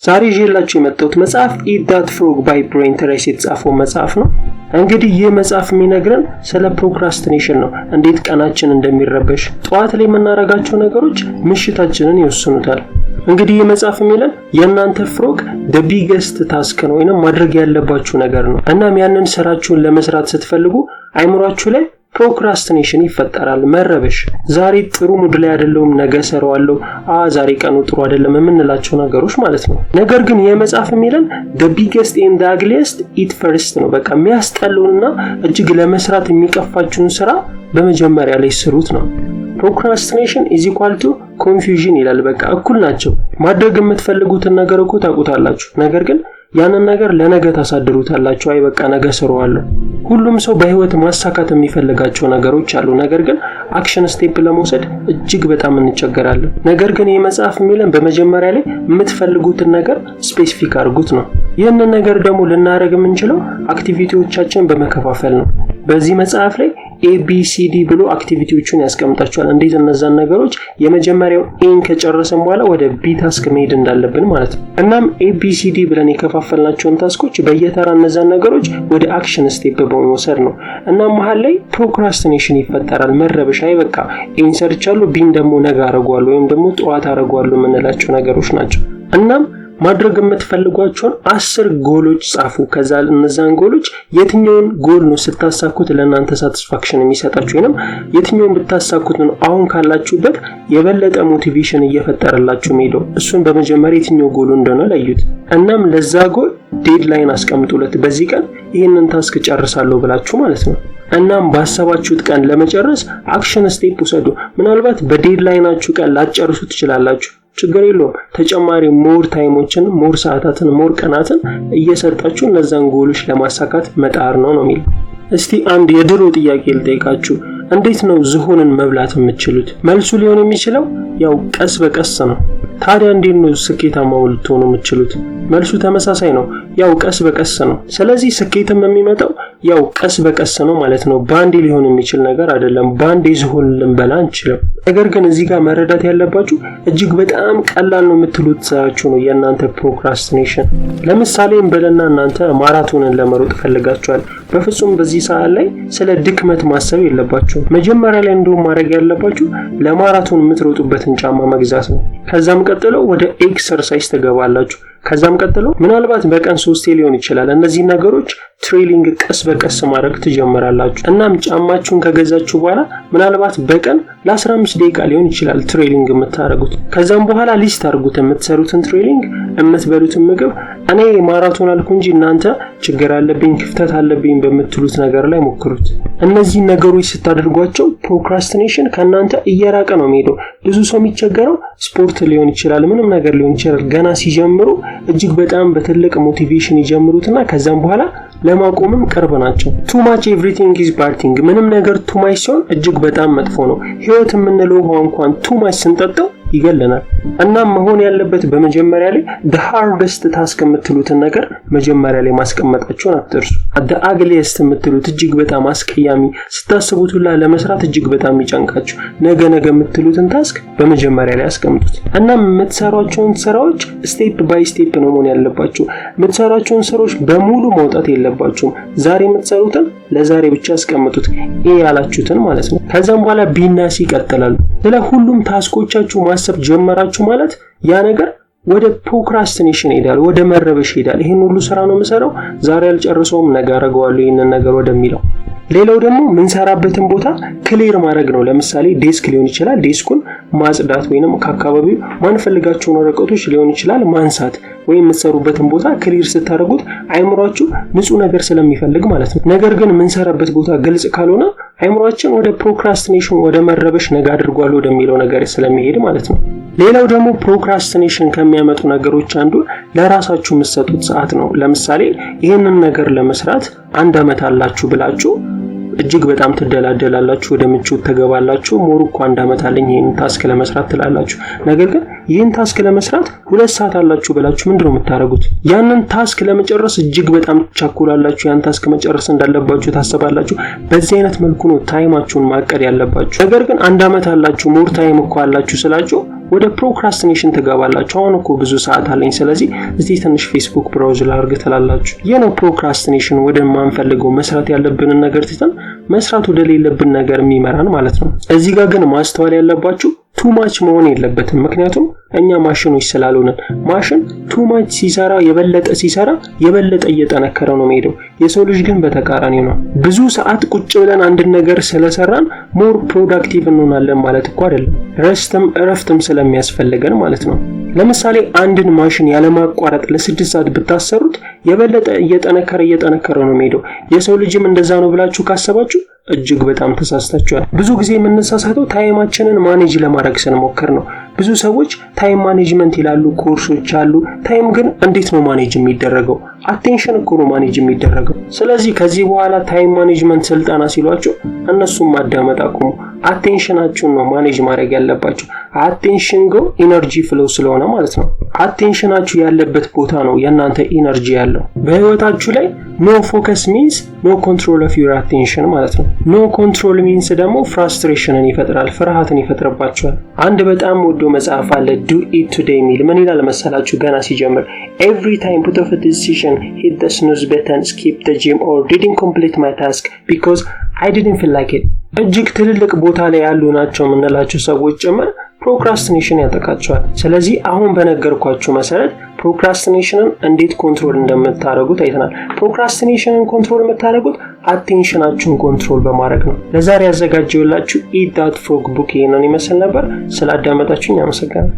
ዛሬ ይዤላችሁ የመጣሁት መጽሐፍ Eat That Frog by Brian Tracy የተጻፈው መጽሐፍ ነው። እንግዲህ ይህ መጽሐፍ የሚነግረን ስለ ፕሮክራስቲኔሽን ነው። እንዴት ቀናችን እንደሚረበሽ፣ ጠዋት ላይ የምናረጋቸው ነገሮች ምሽታችንን ይወስኑታል። እንግዲህ ይህ መጽሐፍ የሚለን የእናንተ ፍሮግ the biggest task ነው ወይንም ማድረግ ያለባችሁ ነገር ነው። እናም ያንን ስራችሁን ለመስራት ስትፈልጉ አይምሯችሁ ላይ ፕሮክራስቲኔሽን ይፈጠራል፣ መረበሽ። ዛሬ ጥሩ ሙድ ላይ አይደለም፣ ነገ ሰራዋለሁ፣ ዛሬ ቀኑ ጥሩ አይደለም የምንላቸው ነገሮች ማለት ነው። ነገር ግን የመጽሐፍ የሚለን the biggest and the ugliest eat first ነው። በቃ የሚያስጠላውንና እጅግ ለመስራት የሚቀፋችሁን ስራ በመጀመሪያ ላይ ስሩት ነው። procrastination is equal to confusion ይላል። በቃ እኩል ናቸው። ማድረግ የምትፈልጉትን ነገር እኮ ታውቁታላችሁ፣ ነገር ግን ያንን ነገር ለነገ ታሳድሩታላችሁ። በቃ ነገ ሰራዋለሁ። ሁሉም ሰው በህይወት ማሳካት የሚፈልጋቸው ነገሮች አሉ፣ ነገር ግን አክሽን ስቴፕ ለመውሰድ እጅግ በጣም እንቸገራለን። ነገር ግን ይህ መጽሐፍ የሚለን በመጀመሪያ ላይ የምትፈልጉትን ነገር ስፔሲፊክ አድርጉት ነው። ይህንን ነገር ደግሞ ልናደርግ የምንችለው አክቲቪቲዎቻችንን በመከፋፈል ነው። በዚህ መጽሐፍ ላይ ABCD ብሎ አክቲቪቲዎችን ያስቀምጣቸዋል። እንዴት እነዛን ነገሮች የመጀመሪያው ኤን ከጨረሰን በኋላ ወደ ቢ ታስክ መሄድ እንዳለብን ማለት ነው። እናም ABCD ብለን የከፋፈልናቸውን ታስኮች በየተራ እነዛን ነገሮች ወደ አክሽን ስቴፕ በመውሰድ ነው። እናም መሃል ላይ ፕሮክራስቲኔሽን ይፈጠራል፣ መረበሽ። በቃ ኤን ሰርቻለሁ፣ ቢን ደግሞ ነገ አደርገዋለሁ ወይም ደግሞ ጠዋት አደርገዋለሁ የምንላቸው ነገሮች ናቸው። እናም ማድረግ የምትፈልጓቸውን 10 ጎሎች ጻፉ። ከዛ እነዛን ጎሎች የትኛውን ጎል ነው ስታሳኩት ለእናንተ ሳቲስፋክሽን የሚሰጣችሁ ወይንም የትኛውን ብታሳኩት ነው አሁን ካላችሁበት የበለጠ ሞቲቬሽን እየፈጠረላችሁ ሄደው፣ እሱን በመጀመሪያ የትኛው ጎል እንደሆነ ለዩት። እናም ለዛ ጎል ዴድላይን አስቀምጡለት። በዚህ ቀን ይሄንን ታስክ ጨርሳለሁ ብላችሁ ማለት ነው። እናም ባሰባችሁት ቀን ለመጨረስ አክሽን ስቴፕ ውሰዱ። ምናልባት በዴድላይናችሁ ቀን ላጨርሱ ትችላላችሁ፣ ችግር የለውም። ተጨማሪ ሞር ታይሞችን፣ ሞር ሰዓታትን፣ ሞር ቀናትን እየሰጣችሁ እነዛን ጎሎች ለማሳካት መጣር ነው የሚል። እስቲ አንድ የድሮ ጥያቄ ልጠይቃችሁ። እንዴት ነው ዝሆንን መብላት የምትችሉት? መልሱ ሊሆን የሚችለው ያው ቀስ በቀስ ነው። ታዲያ እንዴት ነው ስኬታማ ልትሆኑ የምትችሉት? መልሱ ተመሳሳይ ነው፣ ያው ቀስ በቀስ ነው። ስለዚህ ስኬትም የሚመጣው ያው ቀስ በቀስ ነው ማለት ነው። ባንዴ ሊሆን የሚችል ነገር አይደለም። ባንዴ ዝሆን ልንበላ አንችልም። ነገር ግን እዚህ ጋር መረዳት ያለባችሁ እጅግ በጣም ቀላል ነው የምትሉት ስራችሁ ነው የእናንተ ፕሮክራስቲኔሽን። ለምሳሌ እንበልና እናንተ ማራቶንን ለመሮጥ ፈልጋችኋል። በፍጹም በዚህ ሰዓት ላይ ስለ ድክመት ማሰብ የለባችሁ። መጀመሪያ ላይ እንደውም ማድረግ ያለባችሁ ለማራቶን የምትሮጡበትን ጫማ መግዛት ነው። ከዛም ቀጥሎ ወደ ኤክሰርሳይዝ ተገባላችሁ። ከዛም ቀጥሎ ምናልባት በቀን 3 ሊሆን ይችላል እነዚህ ነገሮች ትሬኒንግ ቀስ በቀስ ማድረግ ትጀምራላችሁ። እናም ጫማችሁን ከገዛችሁ በኋላ ምናልባት በቀን ለ15 ደቂቃ ሊሆን ይችላል ትሬኒንግ የምታደርጉት። ከዛም በኋላ ሊስት አድርጉት የምትሰሩትን ትሬኒንግ፣ የምትበሉትን ምግብ። እኔ ማራቶን አልኩ እንጂ እናንተ ችግር አለብኝ ክፍተት አለብኝ በምትሉት ነገር ላይ ሞክሩት። እነዚህ ነገሮች ስታደርጓቸው ፕሮክራስቲኔሽን ከናንተ እየራቀ ነው የሚሄደው። ብዙ ሰው የሚቸገረው ስፖርት ሊሆን ይችላል፣ ምንም ነገር ሊሆን ይችላል። ገና ሲጀምሩ እጅግ በጣም በትልቅ ሞቲቬሽን ይጀምሩትና ከዛም በኋላ ለማቆምም ቅርብ ናቸው። too much everything is bad thing። ምንም ነገር too much ሲሆን እጅግ በጣም መጥፎ ነው። ህይወት የምንለው ውሃ እንኳን too much ስንጠጣው ይገለናል። እናም መሆን ያለበት በመጀመሪያ ላይ the hardest task የምትሉትን ነገር መጀመሪያ ላይ ማስቀመጣችሁን አትርሱ። the ugliest የምትሉት እጅግ በጣም አስቀያሚ ስታስቡት ሁላ ለመስራት እጅግ በጣም ይጨንቃችሁ ነገ የምትሉትን ታስክ በመጀመሪያ ላይ አስቀምጡት። እናም የምትሰሯቸውን ስራዎች ስቴፕ ባይ ስቴፕ ነው መሆን ያለባችሁ። የምትሰሯቸውን ስራዎች በሙሉ ማውጣት የለባችሁም። ዛሬ የምትሰሩትን ለዛሬ ብቻ አስቀምጡት፣ ያላችሁትን ማለት ነው። ከዛም በኋላ ቢና ሲ ይቀጥላሉ። ሁሉም ታስኮቻችሁ ማሰብ ጀመራችሁ ማለት ያ ነገር ወደ ፕሮክራስቲኔሽን ይሄዳል፣ ወደ መረበሽ ይሄዳል። ይሄን ሁሉ ስራ ነው የምሰራው ዛሬ አልጨርሰውም ነገ አደርገዋለሁ ይሄንን ነገር ወደሚለው። ሌላው ደግሞ ምንሰራበትን ቦታ ክሊር ማድረግ ነው። ለምሳሌ ዴስክ ሊሆን ይችላል፣ ዴስኩን ማጽዳት ወይንም ከአካባቢው ማንፈልጋቸውን ወረቀቶች ሊሆን ይችላል ማንሳት፣ ወይም የምትሰሩበትን ቦታ ክሊር ስታደርጉት አይምሯችሁ ንጹህ ነገር ስለሚፈልግ ማለት ነው። ነገር ግን ምንሰራበት ቦታ ግልጽ ካልሆነ አይምሯችን ወደ ፕሮክራስቲኔሽን ወደ መረበሽ ነገ አድርጓል ወደሚለው ነገር ስለሚሄድ ማለት ነው። ሌላው ደግሞ ፕሮክራስቲኔሽን ከሚያመጡ ነገሮች አንዱ ለራሳችሁ የምትሰጡት ሰዓት ነው። ለምሳሌ ይሄንን ነገር ለመስራት 1 አመት አላችሁ ብላችሁ እጅግ በጣም ትደላደላላችሁ፣ ወደ ምቾት ተገባላችሁ። ሞር እኮ 1 አመት አለኝ ይሄን ታስክ ለመስራት ትላላችሁ። ነገር ግን ይሄን ታስክ ለመስራት 2 ሰዓት አላችሁ ብላችሁ ምንድነው የምታረጉት? ያንን ታስክ ለመጨረስ እጅግ በጣም ቻኩላላችሁ። ያን ታስክ መጨረስ እንዳለባችሁ ታስባላችሁ። በዚህ አይነት መልኩ ነው ታይማችሁን ማቀድ ያለባችሁ። ነገር ግን 1 አመት አላችሁ ሞር ታይም እኮ አላችሁ ስላችሁ ወደ ፕሮክራስቲኔሽን ትገባላችሁ። አሁን እኮ ብዙ ሰዓት አለኝ ስለዚህ እስቲ ትንሽ ፌስቡክ ብራውዝ ላድርግ ትላላችሁ። ይሄ ነው ፕሮክራስቲኔሽን፣ ወደ ማንፈልገው መስራት ያለብንን ነገር ትተን መስራት ወደ ሌለብን ነገር የሚመራን ማለት ነው። እዚህ ጋር ግን ማስተዋል ያለባችሁ ቱ ማች መሆን የለበትም። ምክንያቱም እኛ ማሽኖች ስላልሆነን ማሽን ቱ ማች ሲሰራ የበለጠ እየጠነከረ ነው የሚሄደው። የሰው ልጅ ግን በተቃራኒው ነው። ብዙ ሰዓት ቁጭ ብለን አንድ ነገር ስለሰራን ሞር ፕሮዳክቲቭ እንሆናለን ማለት እኮ አይደለም። እረፍትም ስለሚያስፈልገን ማለት ነው። ለምሳሌ አንድን ማሽን ያለማቋረጥ ለ6 ሰዓት ብታሰሩት የበለጠ እየጠነከረ ነው የሚሄደው። የሰው ልጅም እንደዛ ነው ብላችሁ ካሰባችሁ እጅግ በጣም ተሳስታችኋል። ብዙ ጊዜ የምንሳሳተው ታይማችንን ማኔጅ ለማድረግ ስንሞክር ነው። ብዙ ሰዎች ታይም ማኔጅመንት ይላሉ፣ ኮርሶች አሉ። ታይም ግን እንዴት ነው ማኔጅ የሚደረገው? አቴንሽን እኮ ነው ማኔጅ የሚደረገው። ስለዚህ ከዚህ በኋላ ታይም ማኔጅመንት ስልጠና ሲሏችሁ እነሱም ማዳመጥ አቁሙ። አቴንሽናችሁን ነው ማኔጅ ማድረግ ያለባችሁ። አቴንሽን ጎ ኢነርጂ ፍሎ ስለሆነ ማለት ነው። አቴንሽናችሁ ያለበት ቦታ ነው የእናንተ ኢነርጂ ያለው። በህይወታችሁ ላይ ኖ ፎከስ ሚንስ ኖ ኮንትሮል ኦፍ ዩር አቴንሽን ማለት ነው። ኖ ኮንትሮል ሚንስ ደግሞ ፍራስትሬሽንን ይፈጥራል፣ ፍርሃትን ይፈጥርባችኋል። አንድ በጣም ወዶ መጽሐፍ አለ ዱ ኢት ቱዴይ ሚል። ምን ይላል መሰላችሁ? ገና ሲጀምር every time put off a decision, hit the snooze button, skip the gym or didn't complete my task because I didn't feel like it። እጅግ ትልልቅ ቦታ ላይ ያሉ ናቸው የምንላቸው ሰዎች ጭምር ፕሮክራስቲኔሽን ያጠቃቸዋል። ስለዚህ አሁን በነገርኳችሁ መሰረት ፕሮክራስቲኔሽንን እንዴት ኮንትሮል እንደምታደርጉት አይተናል። ፕሮክራስቲኔሽንን ኮንትሮል የምታደርጉት አቴንሽናችሁን ኮንትሮል በማድረግ ነው። ለዛሬ ያዘጋጀሁላችሁ ኢት ዳት ፍሮግ ቡክ ይሄንን ይመስል ነበር። ስላዳመጣችሁኝ አመሰግናለሁ።